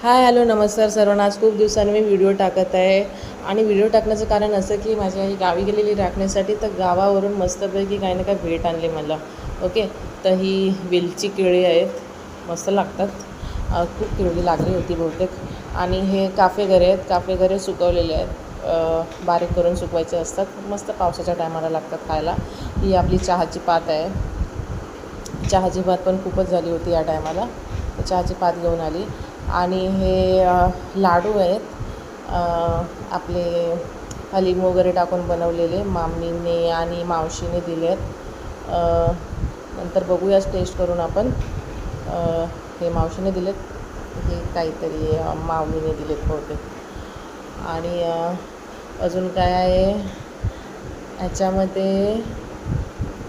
Hi hello नमस्कार सर्वांना. आज खूप दिवसांनी मी व्हिडिओ टाकत आहे आणि व्हिडिओ टाकण्याचं कारण असं की माझी आई गावी गेलेली राखण्यासाठी, तर गावावरून मस्तपैकी काही ना काही भेट आणली मला. ओके, तर ही वेलची केळी आहेत, मस्त लागतात. खूप केळी लागली होती बहुतेक. आणि हे काफेगरे आहेत, काफेगरे सुकवलेले आहेत, बारीक करून सुकवायचे असतात, मस्त पावसाच्या टायमाला लागतात खायला. ही आपली चहाची पात आहे. चहाची पात पण खूपच झाली होती या टायमाला, तर चहाची पात घेऊन आली. आणि हे लाडू आहेत, आपले हलीम वगैरे टाकून बनवलेले, मामीने आणि मावशीने दिले आहेत. नंतर बघूयाच टेस्ट करून आपण. हे मावशीने दिलेत, हे काहीतरी मामीने दिलेत बहुतेक. आणि अजून काय आहे ह्याच्यामध्ये,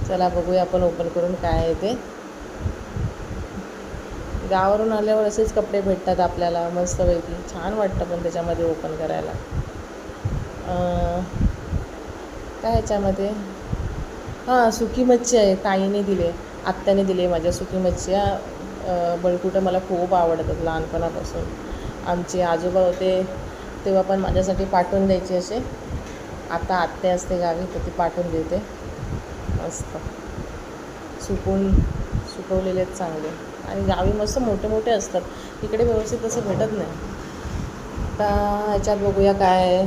चला बघूया आपण ओपन करून काय आहे ते. गावावरून आल्यावर असेच कपडे भेटतात आपल्याला मस्तपैकी, छान वाटतं पण त्याच्यामध्ये ओपन करायला. काय ह्याच्यामध्ये, हां सुकी मच्छी आहे, ताईने दिले, आत्याने दिले माझ्या सुकी मच्छी. बळकुटं मला खूप आवडतात लहानपणापासून. आमचे आजोबा होते तेव्हा पण माझ्यासाठी पाठवून द्यायचे असे. आता आत्या असते गावी तर ती पाठवून देते. मस्त सुकवलेले आहेत चांगले. आणि गावी मस्त मोठे मोठे असतात, इकडे व्यवस्थित असं भेटत नाही. आता ह्याच्यात बघूया काय आहे.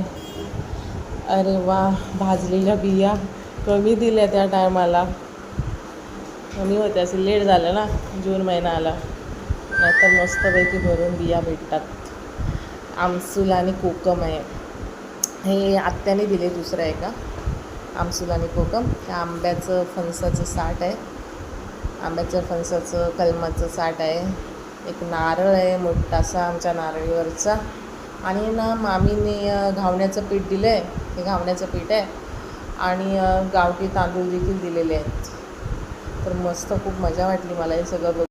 अरे वा, भाजलेल्या बिया कमी दिल्या त्या टायमाला, कमी होत्या. असे लेट झालं ना, जून महिना आला, नाहीतर मस्तपैकी भरून बिया भेटतात. आमसूल आणि कोकम आहे, हे आत्याने दिले. दुसरं आहे का आमसूल आणि कोकम. त्या आंब्याचं फणसाचं साठ आहे, आंब्याचं फणसाचं कलमाचं साठ आहे. एक नारळ आहे मोठासा आमच्या नारळीवरचा. आणि ना मामीने घावण्याचं पीठ दिलं आहे, हे घावण्याचं पीठ आहे. आणि गावठी तांदूळ देखील दिलेले आहेत. तर मस्त खूप मजा वाटली मला हे सगळं बघून.